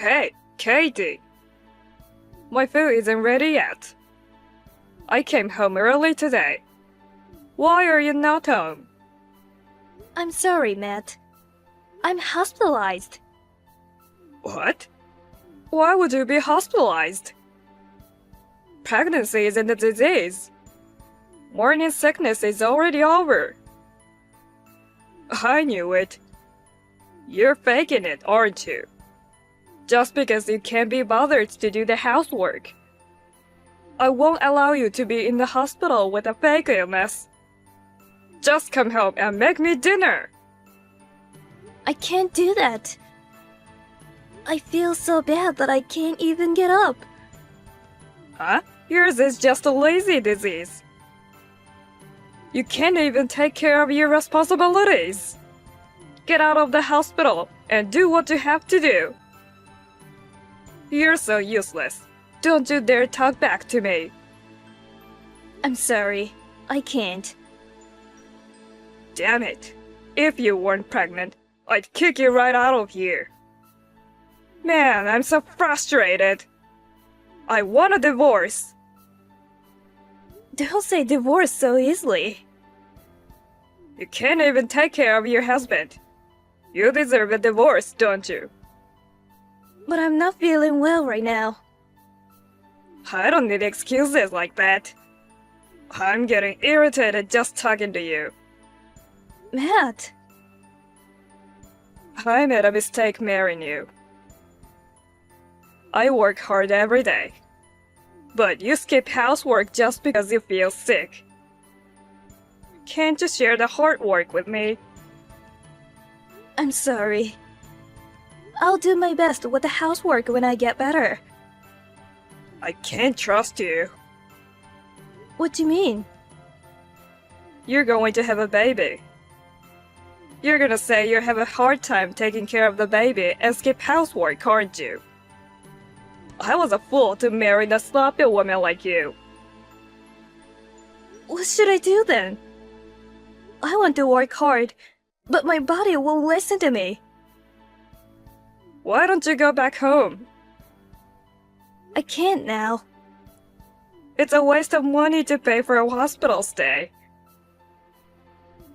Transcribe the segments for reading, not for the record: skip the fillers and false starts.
Hey, Katie. My food isn't ready yet. I came home early today. Why are you not home? I'm sorry, Matt. I'm hospitalized. What? Why would you be hospitalized? Pregnancy isn't a disease. Morning sickness is already over. I knew it. You're faking it, aren't you? Just because you can't be bothered to do the housework. I won't allow you to be in the hospital with a fake illness. Just come home and make me dinner. I can't do that. I feel so bad that I can't even get up. Huh? Yours is just a lazy disease. You can't even take care of your responsibilities. Get out of the hospital and do what you have to do. You're so useless. Don't you dare talk back to me. I'm sorry. I can't. Damn it. If you weren't pregnant, I'd kick you right out of here. Man, I'm so frustrated. I want a divorce. Don't say divorce so easily. You can't even take care of your husband. You deserve a divorce, don't you? But I'm not feeling well right now. I don't need excuses like that. I'm getting irritated just talking to you. Matt, I made a mistake marrying you. I work hard every day. But you skip housework just because you feel sick. Can't you share the hard work with me? I'm sorry. I'll do my best with the housework when I get better. I can't trust you. What do you mean? You're going to have a baby. You're gonna say you have a hard time taking care of the baby and skip housework, aren't you? I was a fool to marry a sloppy woman like you. What should I do then? I want to work hard, but my body won't listen to me. Why don't you go back home? I can't now. It's a waste of money to pay for a hospital stay.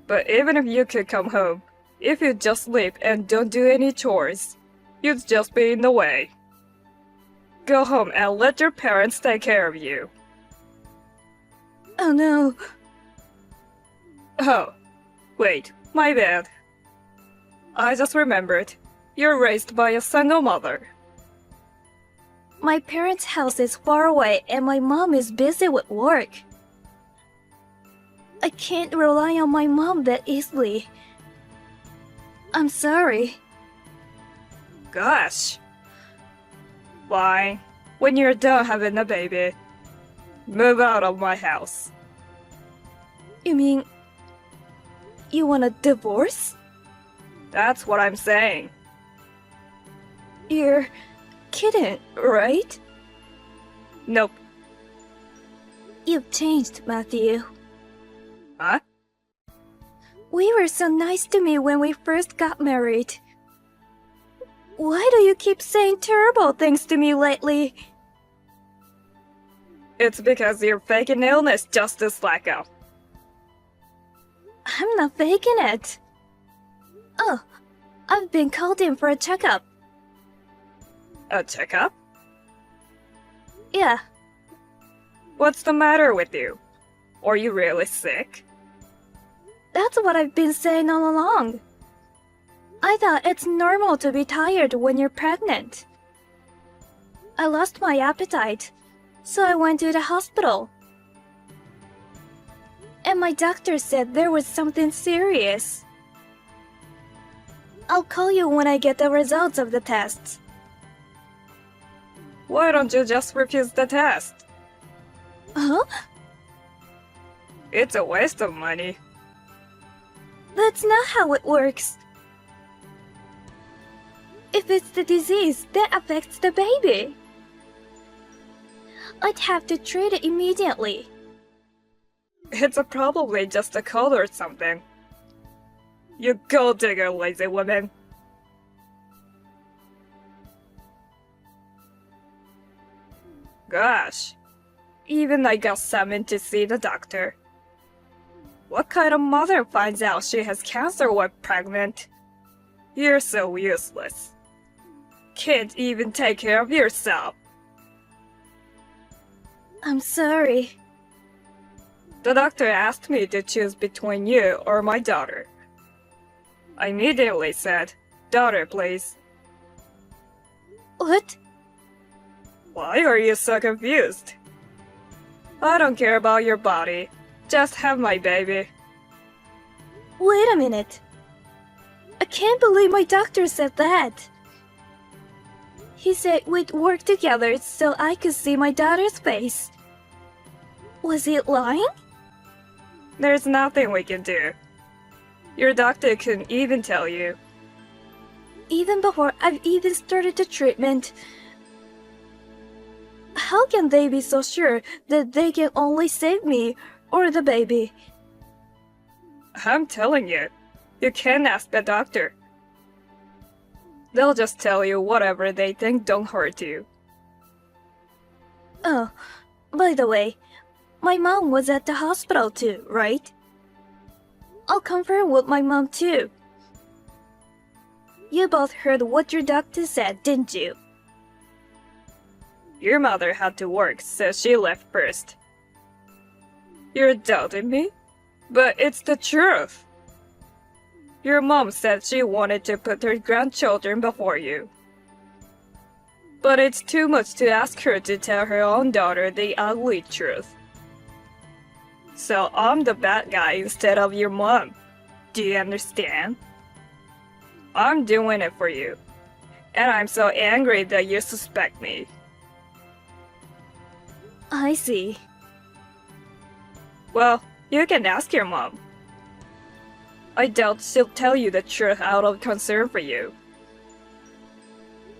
But even if you could come home, if you just sleep and don't do any chores, you'd just be in the way. Go home and let your parents take care of you. Oh no. Oh, wait, my bad. I just remembered. You're raised by a single mother. My parents' house is far away and my mom is busy with work. I can't rely on my mom that easily. I'm sorry. Gosh. Fine. When you're done having a baby, move out of my house. You mean you want a divorce? That's what I'm saying. You're kidding, right? Nope. You've changed, Matthew. Huh? We were so nice to me when we first got married. Why do you keep saying terrible things to me lately? It's because you're faking illness just to slack off. I'm not faking it. Oh, I've been called in for a checkup. A checkup? Yeah, What's the matter with you? Are you really sick? that's what I've been saying all along. I thought it's normal to be tired when you're pregnant. I lost my appetite, so I went to the hospital. And my doctor said there was something serious. I'll call you when I get the results of the tests. Why don't you just refuse the test? Huh? It's a waste of money. That's not how it works. If it's the disease that affects the baby, I'd have to treat it immediately. It's probably just a cold or something. You gold digger, lazy woman. Gosh. Even I got summoned to see the doctor. What kind of mother finds out she has cancer while pregnant? You're so useless. Can't even take care of yourself. I'm sorry. The doctor asked me to choose between you or my daughter. I immediately said, daughter, please. What? Why are you so confused? I don't care about your body. Just have my baby. Wait a minute. I can't believe my doctor said that. He said we'd work together so I could see my daughter's face. Was he lying? There's nothing we can do. Your doctor couldn't even tell you. Even before I've even started the treatment. How can they be so sure that they can only save me or the baby? I'm telling you, you can't ask the doctor. They'll just tell you whatever they think don't hurt you. Oh, by the way, my mom was at the hospital too, right? I'll confirm with my mom too. You both heard what your doctor said, didn't you? Your mother had to work, so she left first. You're doubting me? But it's the truth. Your mom said she wanted to put her grandchildren before you. But it's too much to ask her to tell her own daughter the ugly truth. So I'm the bad guy instead of your mom. Do you understand? I'm doing it for you. And I'm so angry that you suspect me. I see. Well, you can ask your mom. I doubt she'll tell you the truth out of concern for you.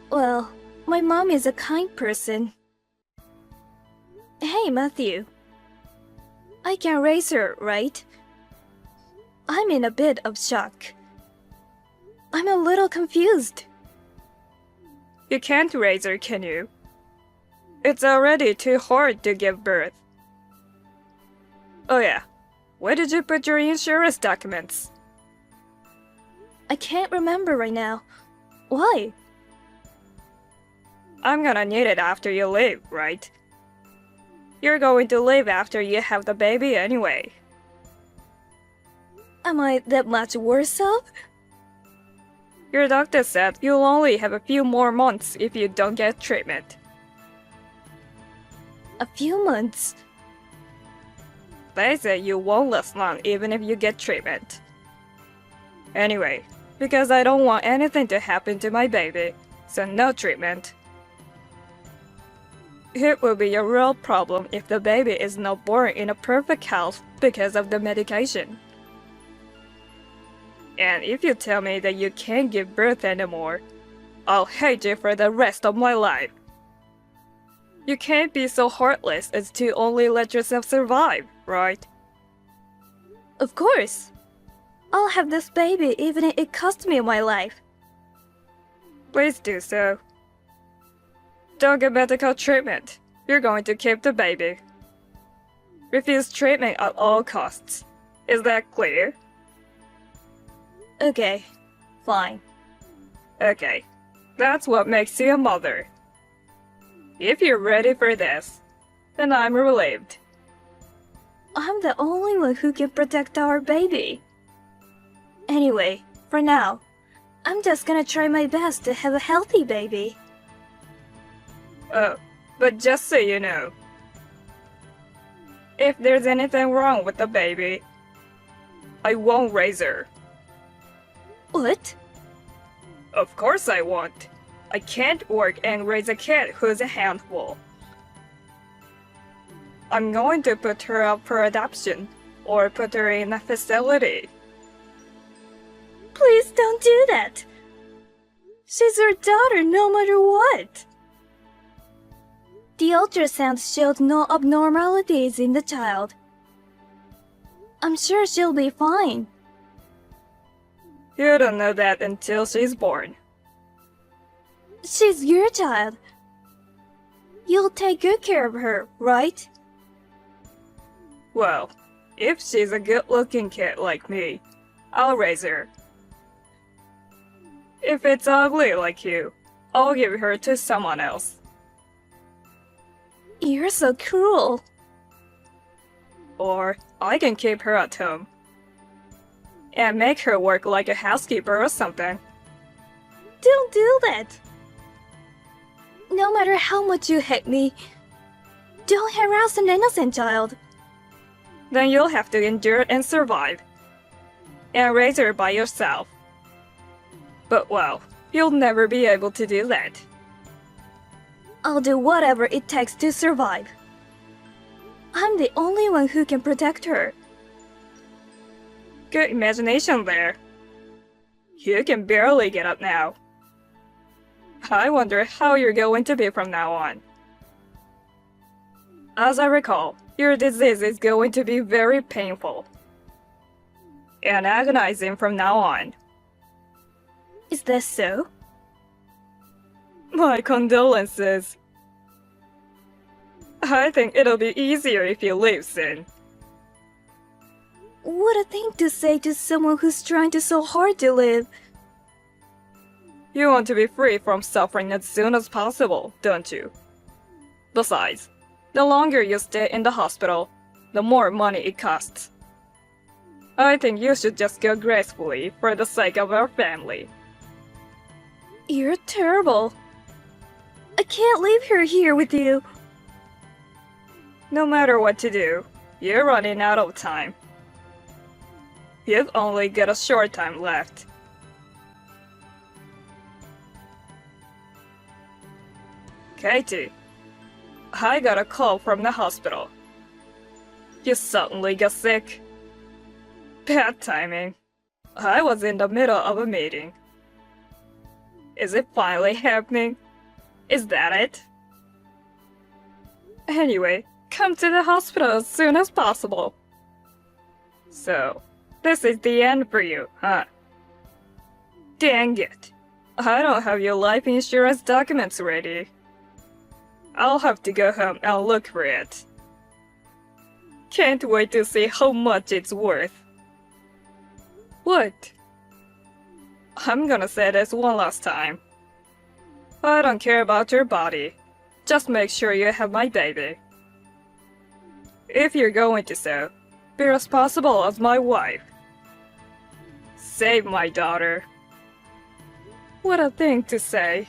Well, my mom is a kind person. Hey, Matthew. I can raise her, right? I'm in a bit of shock. I'm a little confused. You can't raise her, can you? It's already too hard to give birth. Oh yeah, where did you put your insurance documents? I can't remember right now. Why? I'm gonna need it after you leave, right? You're going to leave after you have the baby anyway. Am I that much worse off? Your doctor said you'll only have a few more months if you don't get treatment. A few months. They say you won't last long even if you get treatment. Anyway, because I don't want anything to happen to my baby, so no treatment. It will be a real problem if the baby is not born in a perfect health because of the medication. And if you tell me that you can't give birth anymore, I'll hate you for the rest of my life. You can't be so heartless as to only let yourself survive, right? Of course. I'll have this baby even if it costs me my life. Please do so. Don't get medical treatment. You're going to keep the baby. Refuse treatment at all costs. Is that clear? Okay, fine. Okay, that's what makes you a mother. If you're ready for this, then I'm relieved. I'm the only one who can protect our baby. Anyway, for now, I'm just gonna try my best to have a healthy baby. Oh, but just so you know, if there's anything wrong with the baby, I won't raise her. What? Of course I won't. I can't work and raise a kid who's a handful. I'm going to put her up for adoption, or put her in a facility. Please don't do that. She's our daughter no matter what. The ultrasound showed no abnormalities in the child. I'm sure she'll be fine. You don't know that until she's born. She's your child. You'll take good care of her, right? Well, if she's a good-looking kid like me, I'll raise her. If it's ugly like you, I'll give her to someone else. You're so cruel. Or I can keep her at home and make her work like a housekeeper or something. Don't do that. No matter how much you hate me, don't harass an innocent child. Then you'll have to endure and survive. And raise her by yourself. But well, you'll never be able to do that. I'll do whatever it takes to survive. I'm the only one who can protect her. Good imagination there. You can barely get up now. I wonder how you're going to be from now on. As I recall, your disease is going to be very painful and agonizing from now on. Is that so? My condolences. I think it'll be easier if you leave soon. What a thing to say to someone who's trying so hard to live. You want to be free from suffering as soon as possible, don't you? Besides, the longer you stay in the hospital, the more money it costs. I think you should just go gracefully for the sake of our family. You're terrible. I can't leave her here with you. No matter what to do, you're running out of time. You've only got a short time left. Katie, I got a call from the hospital. You suddenly got sick. Bad timing. I was in the middle of a meeting. Is it finally happening? Is that it? Anyway, come to the hospital as soon as possible. So, this is the end for you, huh? Dang it. I don't have your life insurance documents ready. I'll have to go home and look for it. Can't wait to see how much it's worth. What? I'm gonna say this one last time. I don't care about your body. Just make sure you have my baby. If you're going to so, be responsible as my wife. Save my daughter. What a thing to say.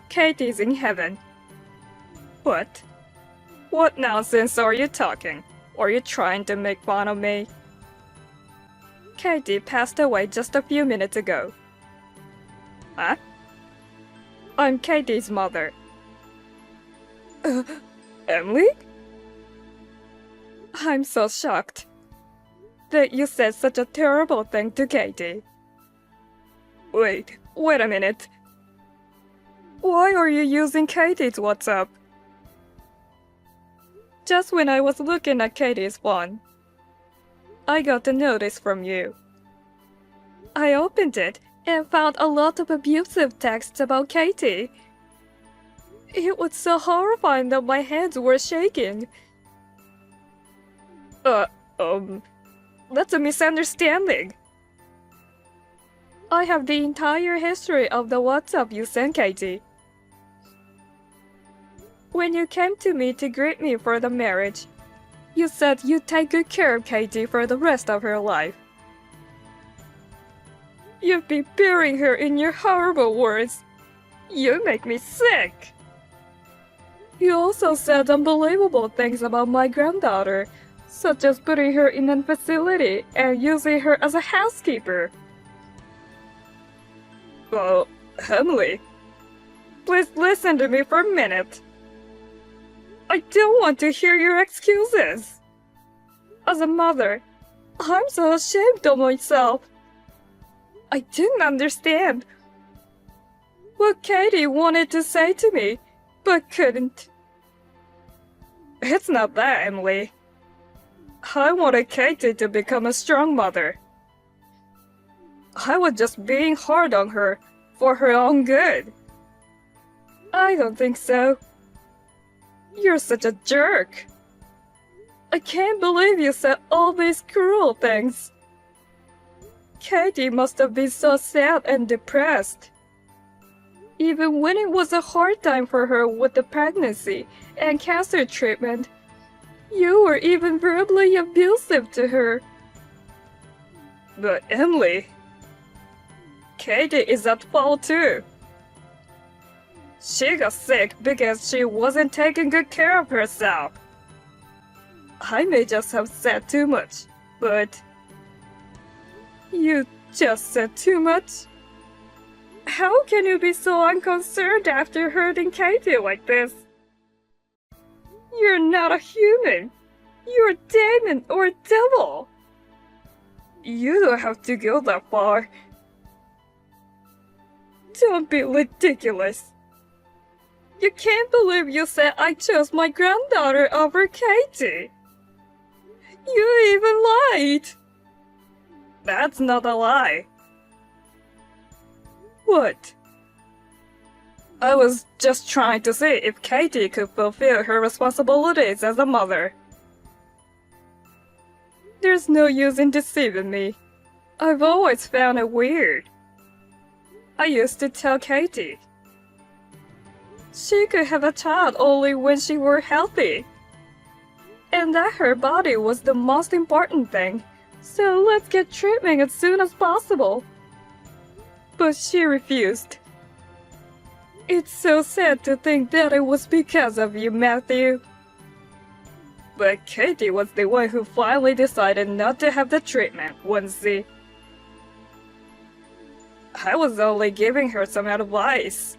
Katie's in heaven. What? What nonsense are you talking? Are you trying to make fun of me? Katie passed away just a few minutes ago. Huh? I'm Katie's mother. Emily? I'm so shocked that you said such a terrible thing to Katie. Wait a minute. Why are you using Katie's WhatsApp? Just when I was looking at Katie's phone, I got a notice from you. I opened it and found a lot of abusive texts about Katie. It was so horrifying that my hands were shaking. That's a misunderstanding. I have the entire history of the WhatsApp you sent Katie. When you came to me to greet me for the marriage, you said you'd take good care of Katie for the rest of her life. You've been burying her in your horrible words. You make me sick. You also said unbelievable things about my granddaughter, such as putting her in a facility and using her as a housekeeper. Well, Emily, please listen to me for a minute. I don't want to hear your excuses. As a mother, I'm so ashamed of myself. I didn't understand what Katie wanted to say to me, but couldn't. It's not that, Emily. I wanted Katie to become a strong mother. I was just being hard on her for her own good. I don't think so. You're such a jerk. I can't believe you said all these cruel things. Katie must have been so sad and depressed. Even when it was a hard time for her with the pregnancy and cancer treatment, you were even verbally abusive to her. But Emily, Katie is at fault too. She got sick because she wasn't taking good care of herself. I may just have said too much, but you just said too much? How can you be so unconcerned after hurting Katie like this? You're not a human. You're a demon or a devil. You don't have to go that far. Don't be ridiculous. You can't believe you said I chose my granddaughter over Katie. You even lied. That's not a lie. What? I was just trying to see if Katie could fulfill her responsibilities as a mother. There's no use in deceiving me. I've always found it weird. I used to tell Katie she could have a child only when she were healthy, and that her body was the most important thing, so let's get treatment as soon as possible. But she refused. It's so sad to think that it was because of you, Matthew. But Katie was the one who finally decided not to have the treatment, wasn't she? I was only giving her some advice.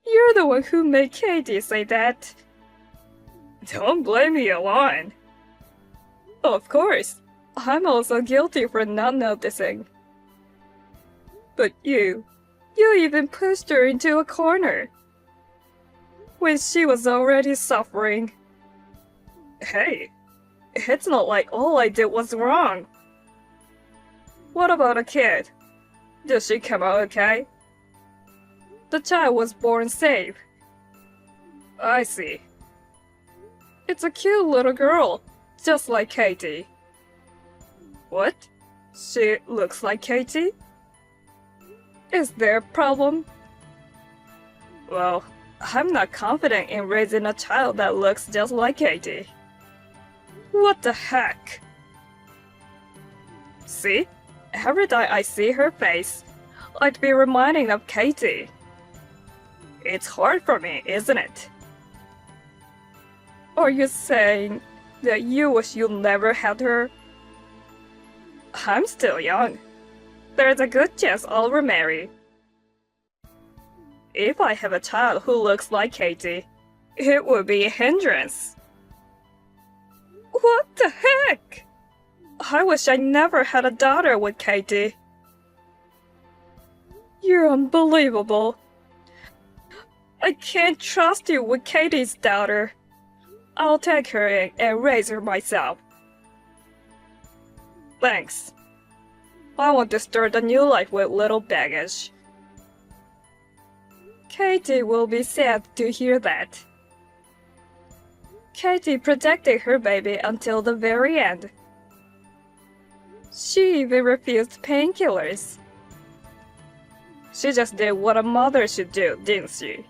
You're the one who made Katie say that. Don't blame me alone. Of course, I'm also guilty for not noticing. But you even pushed her into a corner when she was already suffering. Hey, it's not like all I did was wrong. What about a kid? Did she come out okay? The child was born safe. I see. It's a cute little girl, just like Katie. What? She looks like Katie? Is there a problem? Well, I'm not confident in raising a child that looks just like Katie. What the heck? See? Every time I see her face, I'd be reminding of Katie. It's hard for me, isn't it? Are you saying that you wish you never had her? I'm still young. There's a good chance I'll remarry. If I have a child who looks like Katie, it would be a hindrance. What the heck? I wish I never had a daughter with Katie. You're unbelievable. I can't trust you with Katie's daughter. I'll take her in and raise her myself. Thanks. I want to start a new life with little baggage. Katie will be sad to hear that. Katie protected her baby until the very end. She even refused painkillers. She just did what a mother should do, didn't she?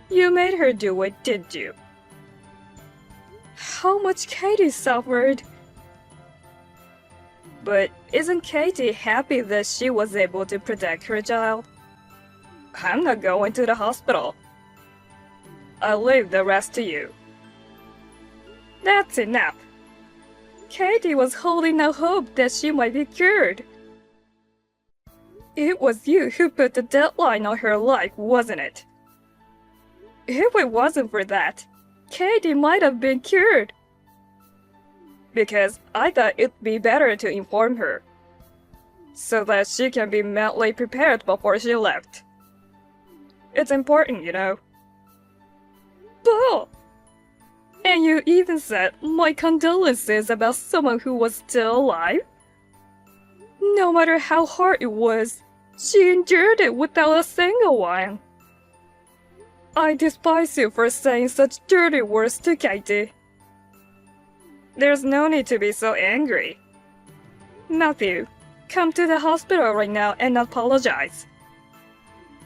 You made her do it, didn't you? How much Katie suffered. But isn't Katie happy that she was able to protect her child? I'm not going to the hospital. I'll leave the rest to you. That's enough. Katie was holding out hope that she might be cured. It was you who put the deadline on her life, wasn't it? If it wasn't for that, Katie might have been cured. Because I thought it'd be better to inform her, so that she can be mentally prepared before she left. It's important, you know. Bull! And you even said my condolences about someone who was still alive? No matter how hard it was, she endured it without a single one. I despise you for saying such dirty words to Katie. There's no need to be so angry. Matthew, come to the hospital right now and apologize.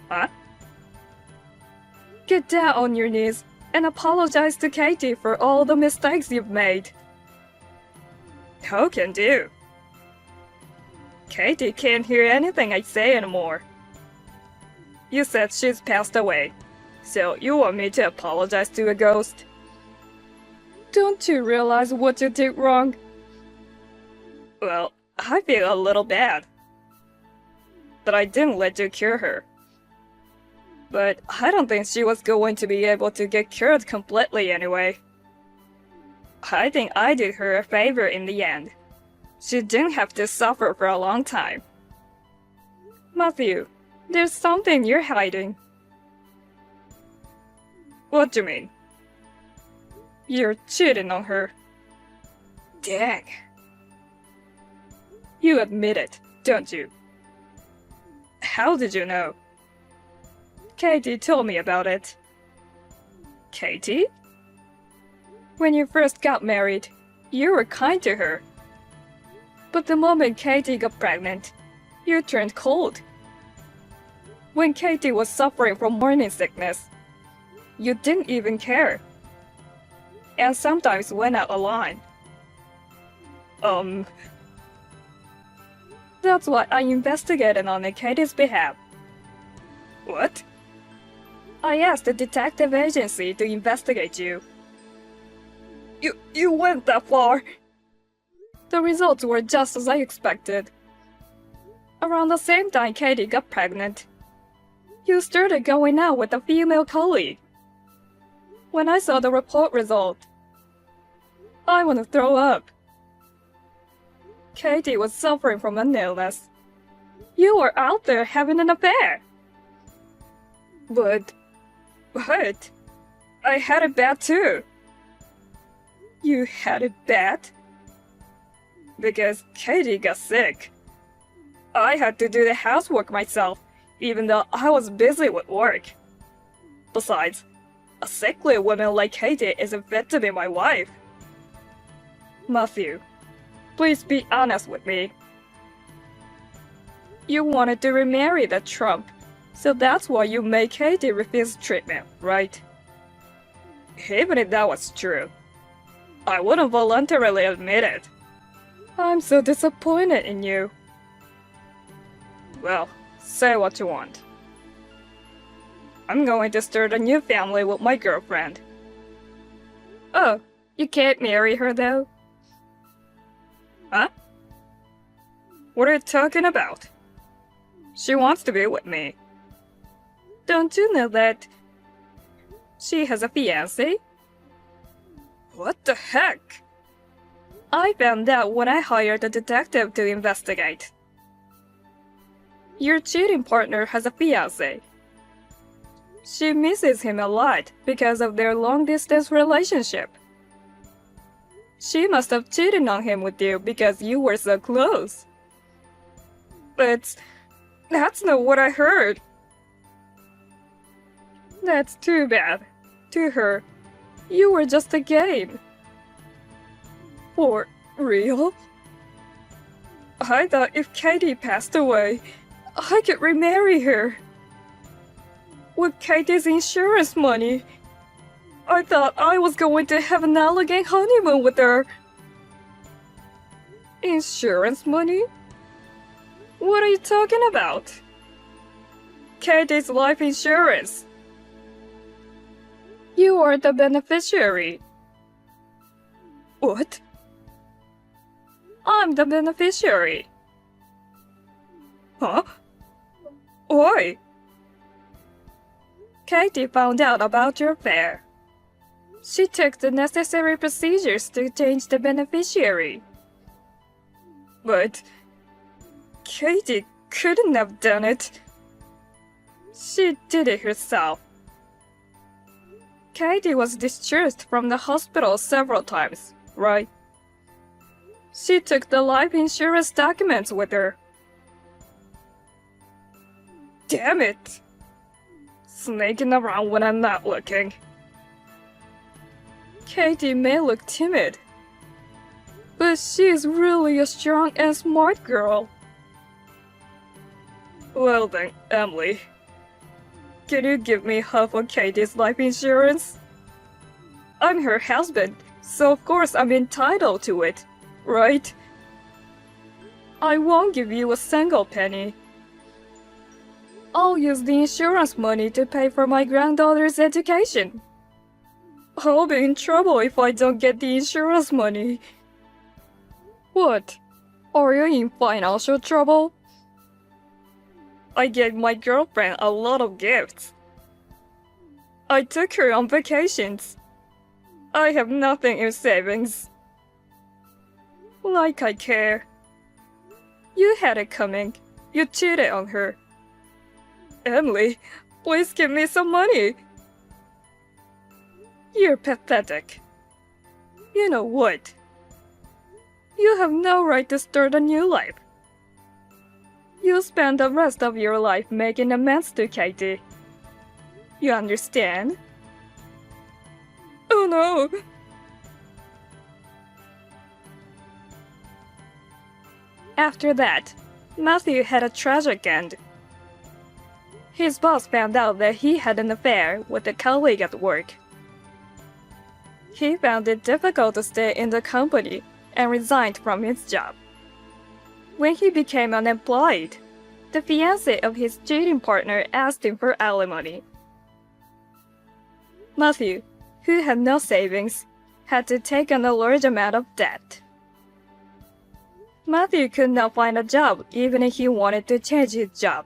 Huh? Get down on your knees and apologize to Katie for all the mistakes you've made. How can do? Katie can't hear anything I say anymore. You said she's passed away, so you want me to apologize to a ghost? Don't you realize what you did wrong? Well, I feel a little bad that I didn't let you cure her. But I don't think she was going to be able to get cured completely anyway. I think I did her a favor in the end. She didn't have to suffer for a long time. Matthew, there's something you're hiding. What do you mean? You're cheating on her. Dang. You admit it, don't you? How did you know? Katie told me about it. Katie? When you first got married, you were kind to her. But the moment Katie got pregnant, you turned cold. When Katie was suffering from morning sickness, you didn't even care. And sometimes went out of line. That's what I investigated on Katie's behalf. What? I asked the detective agency to investigate you. You went that far? The results were just as I expected. Around the same time Katie got pregnant, you started going out with a female colleague. When I saw the report result, I want to throw up. Katie was suffering from an illness. You were out there having an affair. But I had it bad too. You had it bad? Because Katie got sick. I had to do the housework myself, even though I was busy with work. Besides, a sickly woman like Katie isn't fit to be my wife. Matthew, please be honest with me. You wanted to remarry that Trump, so that's why you made Katie refuse treatment, right? Even if that was true, I wouldn't voluntarily admit it. I'm so disappointed in you. Well, say what you want. I'm going to start a new family with my girlfriend. Oh, you can't marry her though? Huh? What are you talking about? She wants to be with me. Don't you know that she has a fiancé? What the heck? I found out when I hired a detective to investigate. Your cheating partner has a fiancé. She misses him a lot because of their long-distance relationship. She must have cheated on him with you because you were so close. But that's not what I heard. That's too bad. To her, you were just a game. For real? I thought if Katie passed away, I could remarry her. With Katie's insurance money, I thought I was going to have an elegant honeymoon with her. Insurance money? What are you talking about? Katie's life insurance. You are the beneficiary. What? I'm the beneficiary. Huh? Why? Katie found out about your affair. She took the necessary procedures to change the beneficiary. But Katie couldn't have done it. She did it herself. Katie was discharged from the hospital several times, right? She took the life insurance documents with her. Damn it! sneaking around when I'm not looking. Katie may look timid, but she is really a strong and smart girl. Well then, Emily, can you give me half of Katie's life insurance? I'm her husband, so of course I'm entitled to it, right? I won't give you a single penny. I'll use the insurance money to pay for my granddaughter's education. I'll be in trouble if I don't get the insurance money. What? Are you in financial trouble? I gave my girlfriend a lot of gifts. I took her on vacations. I have nothing in savings. Like I care. You had it coming. You cheated on her. Emily, please give me some money. You're pathetic. You know what? You have no right to start a new life. You'll spend the rest of your life making amends to Katie. You understand? Oh no! After that, Matthew had a tragic end. His boss found out that he had an affair with a colleague at work. He found it difficult to stay in the company and resigned from his job. When he became unemployed, the fiancé of his cheating partner asked him for alimony. Matthew, who had no savings, had to take on a large amount of debt. Matthew could not find a job even if he wanted to change his job.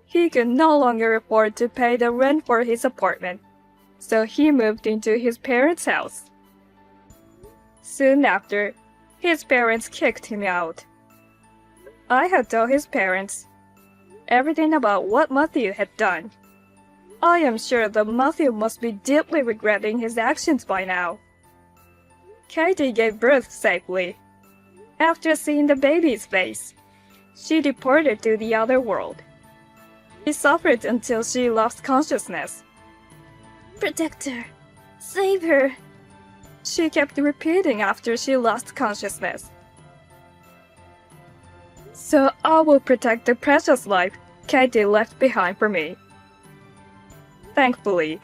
He could no longer afford to pay the rent for his apartment, so he moved into his parents' house. Soon after, his parents kicked him out. I had told his parents everything about what Matthew had done. I am sure that Matthew must be deeply regretting his actions by now. Katie gave birth safely. After seeing the baby's face, she departed to the other world. She suffered until she lost consciousness. Protect her. Save her. She kept repeating after she lost consciousness. So I will protect the precious life Katie left behind for me. Thankfully,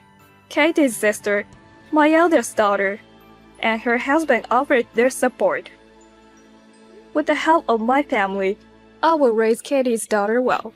Katie's sister, my eldest daughter, and her husband offered their support. With the help of my family, I will raise Katie's daughter well.